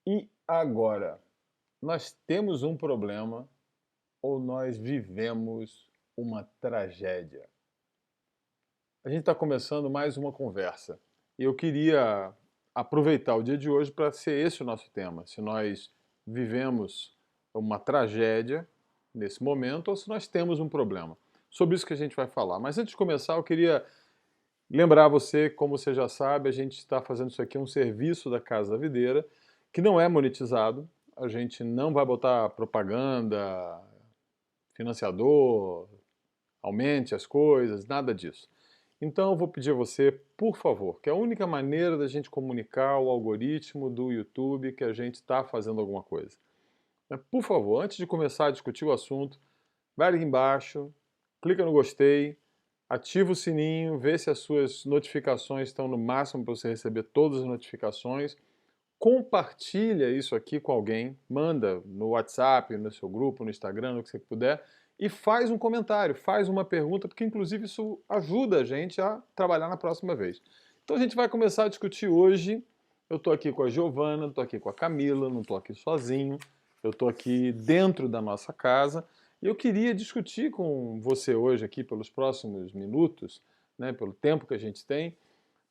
E agora? Nós temos um problema ou nós vivemos uma tragédia? A gente está começando mais uma conversa e eu queria aproveitar o dia de hoje para ser esse o nosso tema. Se nós vivemos uma tragédia nesse momento ou se nós temos um problema. Sobre isso que a gente vai falar. Mas antes de começar, eu queria lembrar você, como você já sabe, a gente está fazendo isso aqui um serviço da Casa da Videira, que não é monetizado. A gente não vai botar propaganda, financiador, aumente as coisas, nada disso. Então eu vou pedir a você, por favor, que é a única maneira da gente comunicar ao algoritmo do YouTube que a gente está fazendo alguma coisa. Por favor, antes de começar a discutir o assunto, vai ali embaixo, clica no gostei, ativa o sininho, vê se as suas notificações estão no máximo para você receber todas as notificações. Compartilha isso aqui com alguém, manda no WhatsApp, no seu grupo, no Instagram, no que você puder, e faz um comentário, faz uma pergunta, porque inclusive isso ajuda a gente a trabalhar na próxima vez. Então a gente vai começar a discutir hoje. Eu estou aqui com a Giovana, estou aqui com a Camila, não estou aqui sozinho, eu estou aqui dentro da nossa casa e eu queria discutir com você hoje aqui pelos próximos minutos, né, pelo tempo que a gente tem,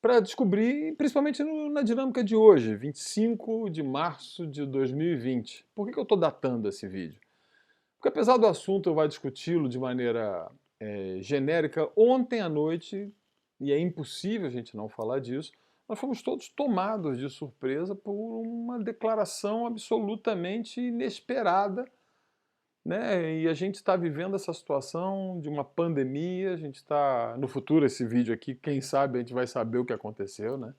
para descobrir, principalmente na dinâmica de hoje, 25 de março de 2020. Por que eu estou datando esse vídeo? Porque apesar do assunto eu vou discuti-lo de maneira genérica, ontem à noite, e é impossível a gente não falar disso, nós fomos todos tomados de surpresa por uma declaração absolutamente inesperada, né? E a gente está vivendo essa situação de uma pandemia, a gente está, no futuro esse vídeo aqui, quem sabe a gente vai saber o que aconteceu, né?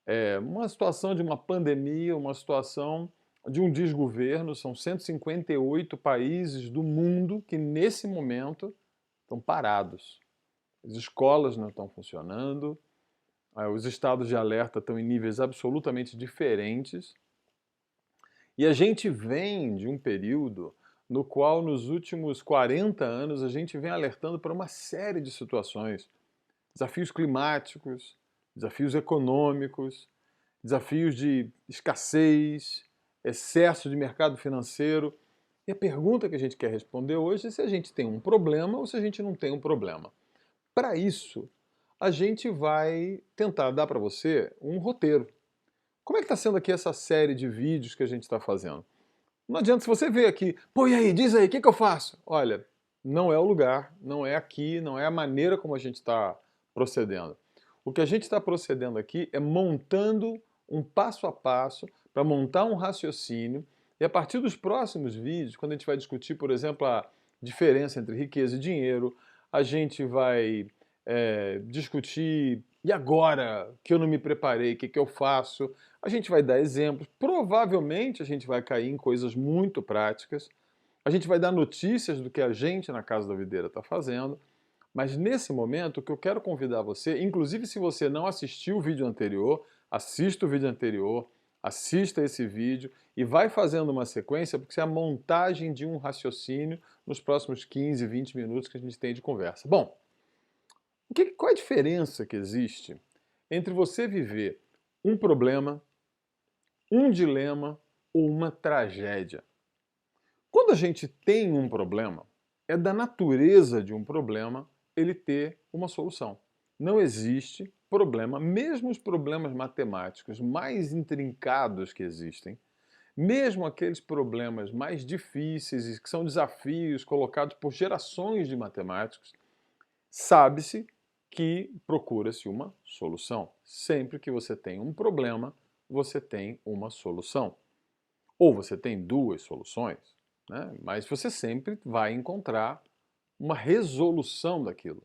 É uma situação de uma pandemia, uma situação de um desgoverno, são 158 países do mundo que nesse momento estão parados. As escolas não estão funcionando, os estados de alerta estão em níveis absolutamente diferentes, e a gente vem de um período no qual, nos últimos 40 anos, a gente vem alertando para uma série de situações. Desafios climáticos, desafios econômicos, desafios de escassez, excesso de mercado financeiro. E a pergunta que a gente quer responder hoje é se a gente tem um problema ou se a gente não tem um problema. Para isso, a gente vai tentar dar para você um roteiro. Como é que está sendo aqui essa série de vídeos que a gente está fazendo? Não adianta se você ver aqui, pô, e aí, diz aí, o que eu faço? Olha, não é o lugar, não é aqui, não é a maneira como a gente está procedendo. O que a gente está procedendo aqui é montando um passo a passo para montar um raciocínio e a partir dos próximos vídeos, quando a gente vai discutir, por exemplo, a diferença entre riqueza e dinheiro, a gente vai discutir e agora que eu não me preparei, o que eu faço? A gente vai dar exemplos, provavelmente a gente vai cair em coisas muito práticas, a gente vai dar notícias do que a gente na Casa da Videira está fazendo, mas nesse momento o que eu quero convidar você, inclusive se você não assistiu o vídeo anterior, assista o vídeo anterior, assista esse vídeo e vai fazendo uma sequência, porque isso é a montagem de um raciocínio nos próximos 15, 20 minutos que a gente tem de conversa. Bom, qual é a diferença que existe entre você viver um problema, um dilema ou uma tragédia? Quando a gente tem um problema, é da natureza de um problema ele ter uma solução. Não existe problema, mesmo os problemas matemáticos mais intrincados que existem, mesmo aqueles problemas mais difíceis e que são desafios colocados por gerações de matemáticos, sabe-se que procura-se uma solução. Sempre que você tem um problema, você tem uma solução. Ou você tem duas soluções, né? Mas você sempre vai encontrar uma resolução daquilo.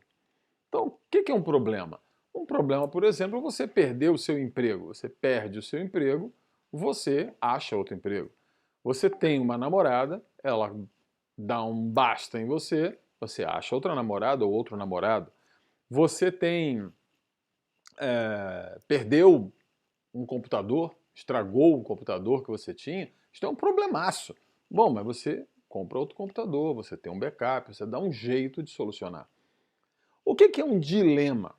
Então, o que é um problema? Um problema, por exemplo, é você perder o seu emprego. Você perde o seu emprego, você acha outro emprego. Você tem uma namorada, ela dá um basta em você, você acha outra namorada ou outro namorado. Você perdeu um computador, estragou o computador que você tinha, isso é um problemaço. Bom, mas você compra outro computador, você tem um backup, você dá um jeito de solucionar. O que é um dilema?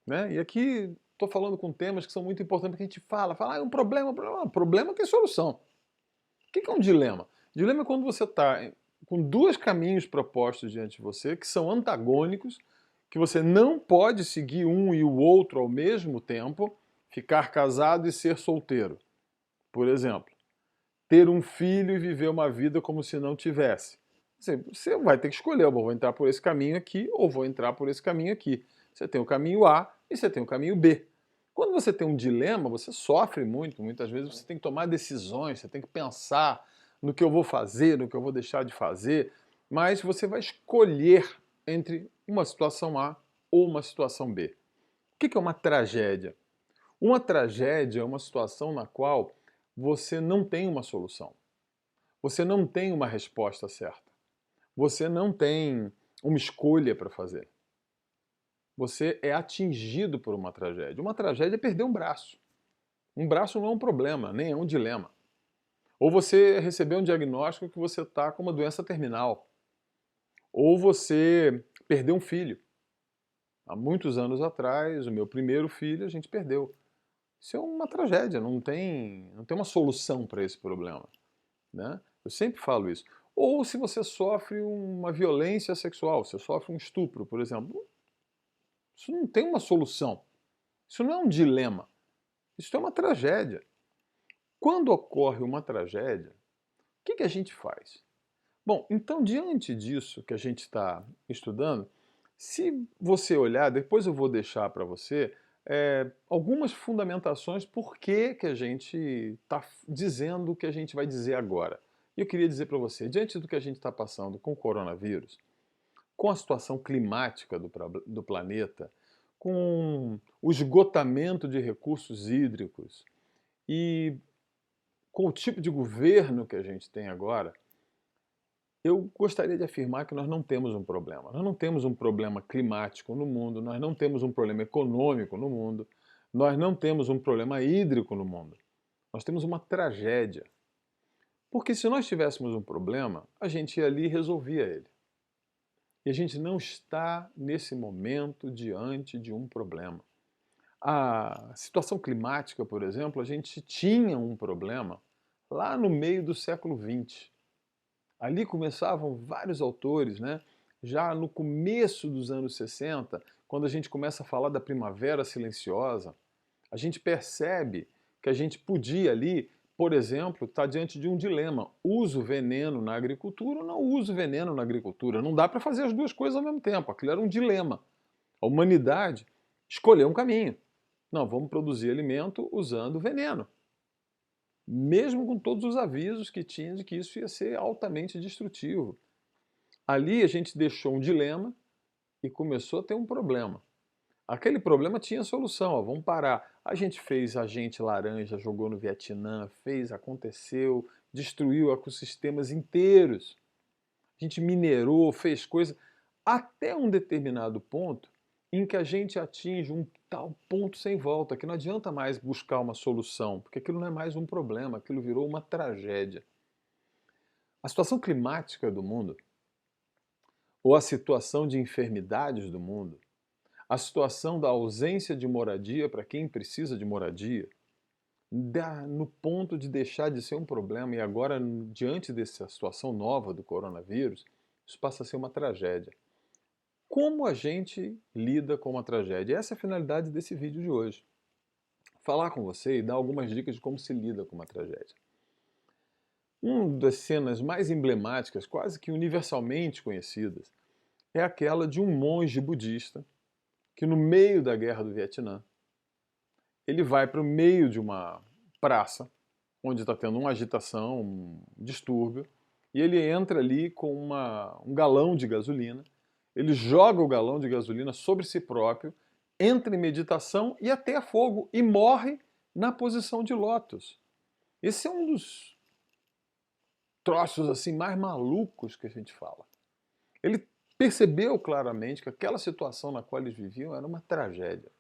Né? E aqui estou falando com temas que são muito importantes, porque a gente fala, é um problema, problema tem solução. O que é um dilema? Dilema é quando você está com dois caminhos propostos diante de você, que são antagônicos, que você não pode seguir um e o outro ao mesmo tempo, ficar casado e ser solteiro, por exemplo. Ter um filho e viver uma vida como se não tivesse. Você vai ter que escolher, eu vou entrar por esse caminho aqui ou vou entrar por esse caminho aqui. Você tem o caminho A e você tem o caminho B. Quando você tem um dilema, você sofre muito, muitas vezes você tem que tomar decisões, você tem que pensar no que eu vou fazer, no que eu vou deixar de fazer, mas você vai escolher entre uma situação A ou uma situação B. O que é uma tragédia? Uma tragédia é uma situação na qual você não tem uma solução. Você não tem uma resposta certa. Você não tem uma escolha para fazer. Você é atingido por uma tragédia. Uma tragédia é perder um braço. Um braço não é um problema, nem é um dilema. Ou você recebeu um diagnóstico que você está com uma doença terminal. Ou você perdeu um filho. Há muitos anos atrás, o meu primeiro filho, a gente perdeu. Isso é uma tragédia, não tem uma solução para esse problema, né? Eu sempre falo isso. Ou se você sofre uma violência sexual, você sofre um estupro, por exemplo, isso não tem uma solução. Isso não é um dilema. Isso é uma tragédia. Quando ocorre uma tragédia, o que a gente faz? Bom, então diante disso que a gente está estudando, se você olhar, depois eu vou deixar para você algumas fundamentações por que a gente está dizendo o que a gente vai dizer agora. E eu queria dizer para você, diante do que a gente está passando com o coronavírus, com a situação climática do planeta, com o esgotamento de recursos hídricos e com o tipo de governo que a gente tem agora, eu gostaria de afirmar que nós não temos um problema. Nós não temos um problema climático no mundo, nós não temos um problema econômico no mundo, nós não temos um problema hídrico no mundo. Nós temos uma tragédia. Porque se nós tivéssemos um problema, a gente ia ali e resolvia ele. E a gente não está, nesse momento, diante de um problema. A situação climática, por exemplo, a gente tinha um problema lá no meio do século XX. Ali começavam vários autores, né? Já no começo dos anos 60, quando a gente começa a falar da primavera silenciosa, a gente percebe que a gente podia ali, por exemplo, estar diante de um dilema. Uso veneno na agricultura ou não uso veneno na agricultura? Não dá para fazer as duas coisas ao mesmo tempo. Aquilo era um dilema. A humanidade escolheu um caminho. Não, vamos produzir alimento usando veneno. Mesmo com todos os avisos que tinha de que isso ia ser altamente destrutivo. Ali a gente deixou um dilema e começou a ter um problema. Aquele problema tinha solução, ó, vamos parar. A gente fez agente laranja, jogou no Vietnã, fez, aconteceu, destruiu ecossistemas inteiros. A gente minerou, fez coisa, até um determinado ponto em que a gente atinge um tal ponto sem volta, que não adianta mais buscar uma solução, porque aquilo não é mais um problema, aquilo virou uma tragédia. A situação climática do mundo, ou a situação de enfermidades do mundo, a situação da ausência de moradia para quem precisa de moradia, no ponto de deixar de ser um problema e agora, diante dessa situação nova do coronavírus, isso passa a ser uma tragédia. Como a gente lida com uma tragédia? Essa é a finalidade desse vídeo de hoje. Falar com você e dar algumas dicas de como se lida com uma tragédia. Uma das cenas mais emblemáticas, quase que universalmente conhecidas, é aquela de um monge budista que no meio da guerra do Vietnã, ele vai para o meio de uma praça, onde está tendo uma agitação, um distúrbio, e ele entra ali com um galão de gasolina, ele joga o galão de gasolina sobre si próprio, entra em meditação e até fogo, e morre na posição de lótus. Esse é um dos troços assim mais malucos que a gente fala. Ele percebeu claramente que aquela situação na qual eles viviam era uma tragédia.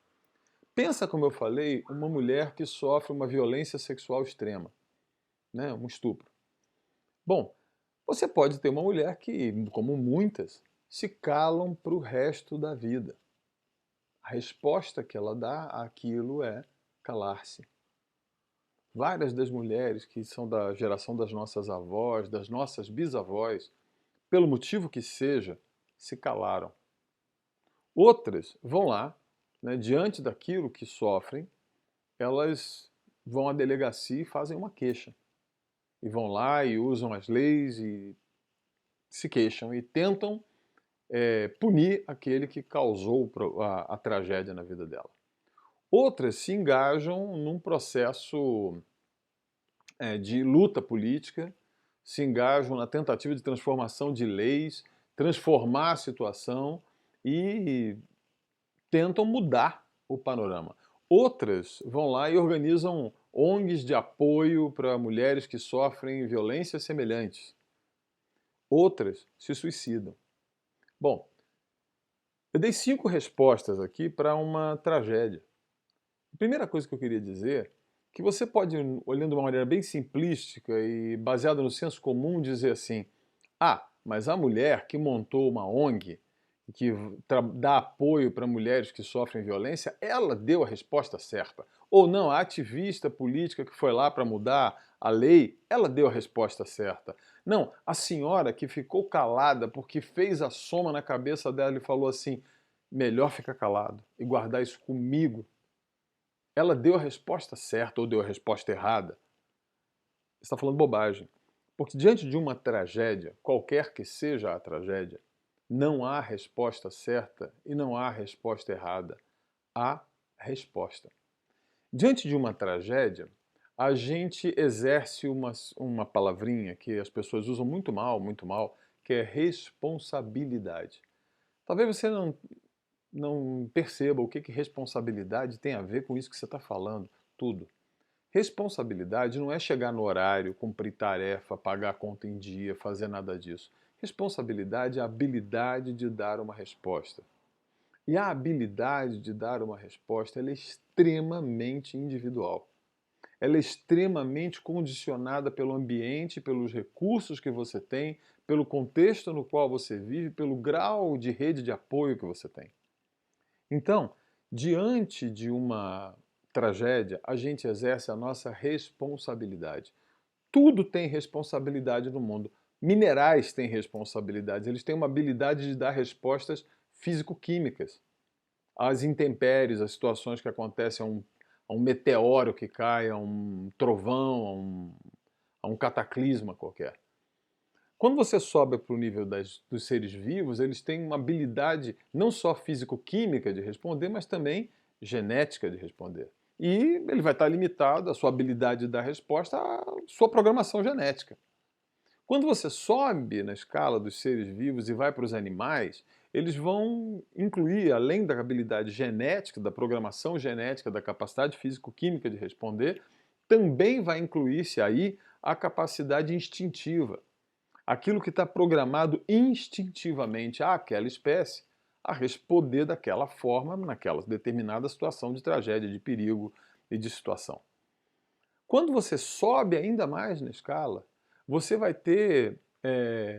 Pensa, como eu falei, uma mulher que sofre uma violência sexual extrema, né? Um estupro. Bom, você pode ter uma mulher que, como muitas, se calam para o resto da vida. A resposta que ela dá àquilo é calar-se. Várias das mulheres que são da geração das nossas avós, das nossas bisavós, pelo motivo que seja, se calaram. Outras vão lá, né, diante daquilo que sofrem, elas vão à delegacia e fazem uma queixa. E vão lá e usam as leis e se queixam e tentam punir aquele que causou a tragédia na vida dela. Outras se engajam num processo de luta política, se engajam na tentativa de transformação de leis, transformar a situação e tentam mudar o panorama. Outras vão lá e organizam ONGs de apoio para mulheres que sofrem violências semelhantes. Outras se suicidam. Bom, eu dei 5 respostas aqui para uma tragédia. A primeira coisa que eu queria dizer é que você pode, olhando de uma maneira bem simplística e baseada no senso comum, dizer assim: ah, mas a mulher que montou uma ONG, que dá apoio para mulheres que sofrem violência, ela deu a resposta certa. Ou não, a ativista política que foi lá para mudar a lei, ela deu a resposta certa. Não, a senhora que ficou calada porque fez a soma na cabeça dela e falou assim: melhor ficar calado e guardar isso comigo. Ela deu a resposta certa ou deu a resposta errada. Você está falando bobagem. Porque diante de uma tragédia, qualquer que seja a tragédia, não há resposta certa e não há resposta errada. Há resposta. Diante de uma tragédia, a gente exerce uma palavrinha que as pessoas usam muito mal, que é responsabilidade. Talvez você não perceba o que responsabilidade tem a ver com isso que você está falando. Tudo. Responsabilidade não é chegar no horário, cumprir tarefa, pagar a conta em dia, fazer nada disso. Responsabilidade é a habilidade de dar uma resposta. E a habilidade de dar uma resposta ela é extremamente individual. Ela é extremamente condicionada pelo ambiente, pelos recursos que você tem, pelo contexto no qual você vive, pelo grau de rede de apoio que você tem. Então, diante de uma tragédia, a gente exerce a nossa responsabilidade. Tudo tem responsabilidade no mundo. Minerais têm responsabilidade, eles têm uma habilidade de dar respostas físico-químicas às intempéries, às situações que acontecem, a um meteoro que cai, a um trovão, a um cataclisma qualquer. Quando você sobe para o nível dos seres vivos, eles têm uma habilidade não só físico-química de responder, mas também genética de responder. E ele vai estar limitado, a sua habilidade de dar resposta, à sua programação genética. Quando você sobe na escala dos seres vivos e vai para os animais, eles vão incluir, além da habilidade genética, da programação genética, da capacidade físico-química de responder, também vai incluir-se aí a capacidade instintiva. Aquilo que está programado instintivamente àquela espécie a responder daquela forma naquela determinada situação de tragédia, de perigo e de situação. Quando você sobe ainda mais na escala, você vai ter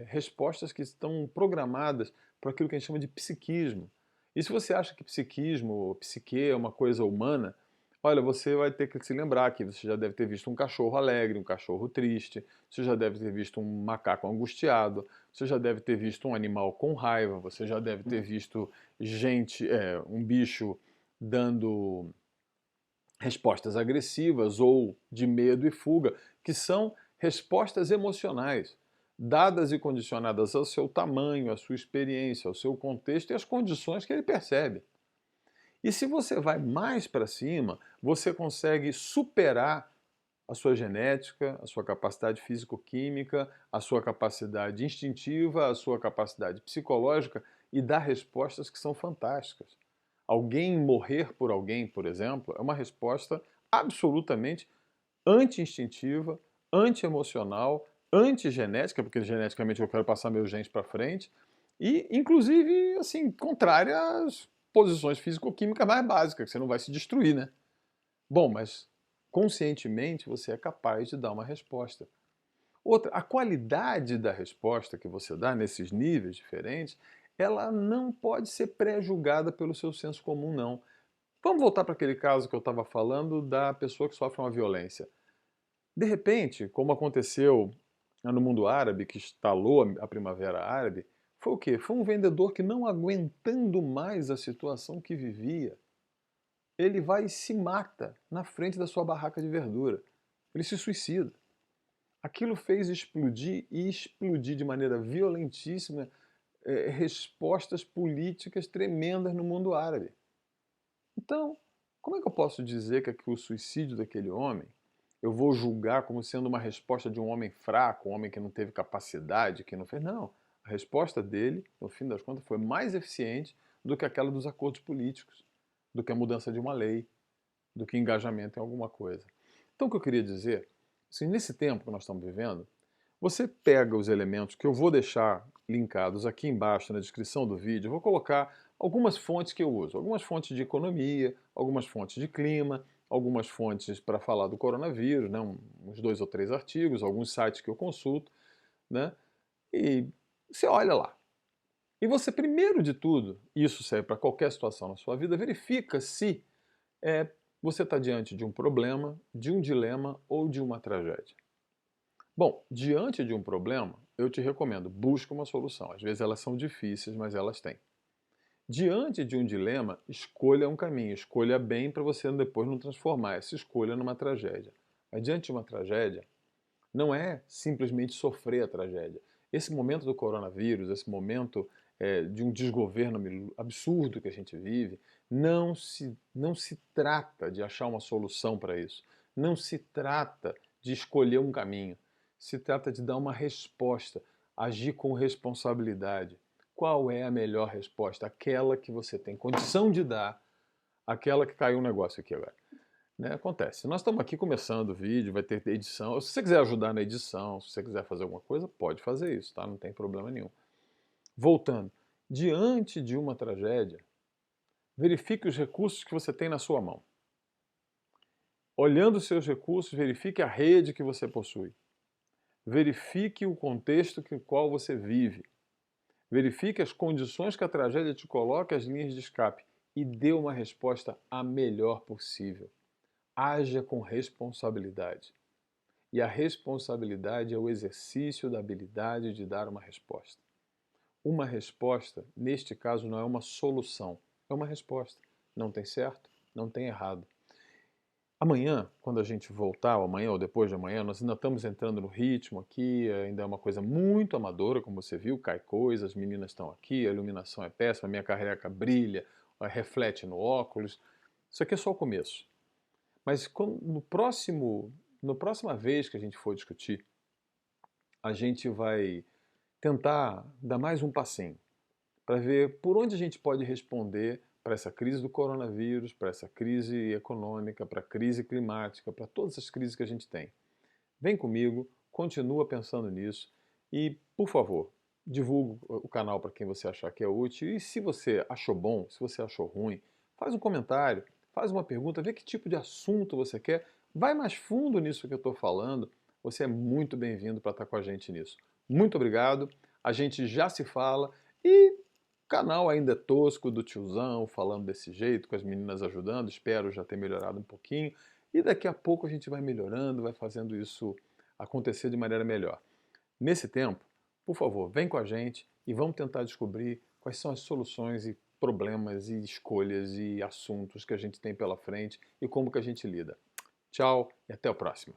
respostas que estão programadas para aquilo que a gente chama de psiquismo. E se você acha que psiquismo ou psique é uma coisa humana, olha, você vai ter que se lembrar que você já deve ter visto um cachorro alegre, um cachorro triste, você já deve ter visto um macaco angustiado, você já deve ter visto um animal com raiva, você já deve ter visto um bicho dando respostas agressivas ou de medo e fuga, que são respostas emocionais, dadas e condicionadas ao seu tamanho, à sua experiência, ao seu contexto e às condições que ele percebe. E se você vai mais para cima, você consegue superar a sua genética, a sua capacidade físico-química, a sua capacidade instintiva, a sua capacidade psicológica e dar respostas que são fantásticas. Alguém morrer por alguém, por exemplo, é uma resposta absolutamente anti-instintiva, anti-emocional, anti-genética, porque geneticamente eu quero passar meus genes para frente, e inclusive, assim, contrária às posições físico-químicas mais básicas, que você não vai se destruir, né? Bom, mas conscientemente você é capaz de dar uma resposta. Outra, a qualidade da resposta que você dá nesses níveis diferentes ela não pode ser pré-julgada pelo seu senso comum, não. Vamos voltar para aquele caso que eu estava falando da pessoa que sofre uma violência. De repente, como aconteceu no mundo árabe, que instalou a Primavera Árabe, foi o quê? Foi um vendedor que, não aguentando mais a situação que vivia, ele vai e se mata na frente da sua barraca de verdura. Ele se suicida. Aquilo fez explodir, e explodir de maneira violentíssima, respostas políticas tremendas no mundo árabe. Então, como é que eu posso dizer que o suicídio daquele homem eu vou julgar como sendo uma resposta de um homem fraco, um homem que não teve capacidade, que não fez? Não. A resposta dele, no fim das contas, foi mais eficiente do que aquela dos acordos políticos, do que a mudança de uma lei, do que engajamento em alguma coisa. Então, o que eu queria dizer, assim, nesse tempo que nós estamos vivendo, você pega os elementos que eu vou deixar linkados aqui embaixo na descrição do vídeo, eu vou colocar algumas fontes que eu uso, algumas fontes de economia, algumas fontes de clima, algumas fontes para falar do coronavírus, né, uns 2 ou 3 artigos, alguns sites que eu consulto, né, e você olha lá. E você, primeiro de tudo, isso serve para qualquer situação na sua vida, verifica se você está diante de um problema, de um dilema ou de uma tragédia. Bom, diante de um problema, eu te recomendo, busque uma solução. Às vezes elas são difíceis, mas elas têm. Diante de um dilema, escolha um caminho, escolha bem para você depois não transformar essa escolha numa tragédia. Mas diante de uma tragédia, não é simplesmente sofrer a tragédia. Esse momento do coronavírus, esse momento de um desgoverno absurdo que a gente vive, não se trata de achar uma solução para isso. Não se trata de escolher um caminho. Se trata de dar uma resposta, agir com responsabilidade. Qual é a melhor resposta? Aquela que você tem condição de dar, aquela que caiu um negócio aqui agora. Né, acontece. Nós estamos aqui começando o vídeo, vai ter edição. Se você quiser ajudar na edição, se você quiser fazer alguma coisa, pode fazer isso, tá? Não tem problema nenhum. Voltando, diante de uma tragédia, verifique os recursos que você tem na sua mão. Olhando os seus recursos, verifique a rede que você possui. Verifique o contexto em qual você vive. Verifique as condições que a tragédia te coloca, as linhas de escape, e dê uma resposta a melhor possível. Haja com responsabilidade. E a responsabilidade é o exercício da habilidade de dar uma resposta. Uma resposta, neste caso, não é uma solução, é uma resposta. Não tem certo, não tem errado. Amanhã, quando a gente voltar, ou amanhã ou depois de amanhã, nós ainda estamos entrando no ritmo aqui, ainda é uma coisa muito amadora, como você viu, cai coisa, as meninas estão aqui, a iluminação é péssima, a minha careca brilha, reflete no óculos. Isso aqui é só o começo. Mas na próxima vez que a gente for discutir, a gente vai tentar dar mais um passinho para ver por onde a gente pode responder para essa crise do coronavírus, para essa crise econômica, para a crise climática, para todas as crises que a gente tem. Vem comigo, continua pensando nisso e, por favor, divulgue o canal para quem você achar que é útil. E se você achou bom, se você achou ruim, faz um comentário, faz uma pergunta, vê que tipo de assunto você quer. Vai mais fundo nisso que eu estou falando. Você é muito bem-vindo para estar com a gente nisso. Muito obrigado. A gente já se fala e o canal ainda é tosco do tiozão, falando desse jeito, com as meninas ajudando. Espero já ter melhorado um pouquinho. E daqui a pouco a gente vai melhorando, vai fazendo isso acontecer de maneira melhor. Nesse tempo, por favor, vem com a gente e vamos tentar descobrir quais são as soluções e problemas e escolhas e assuntos que a gente tem pela frente e como que a gente lida. Tchau e até o próximo.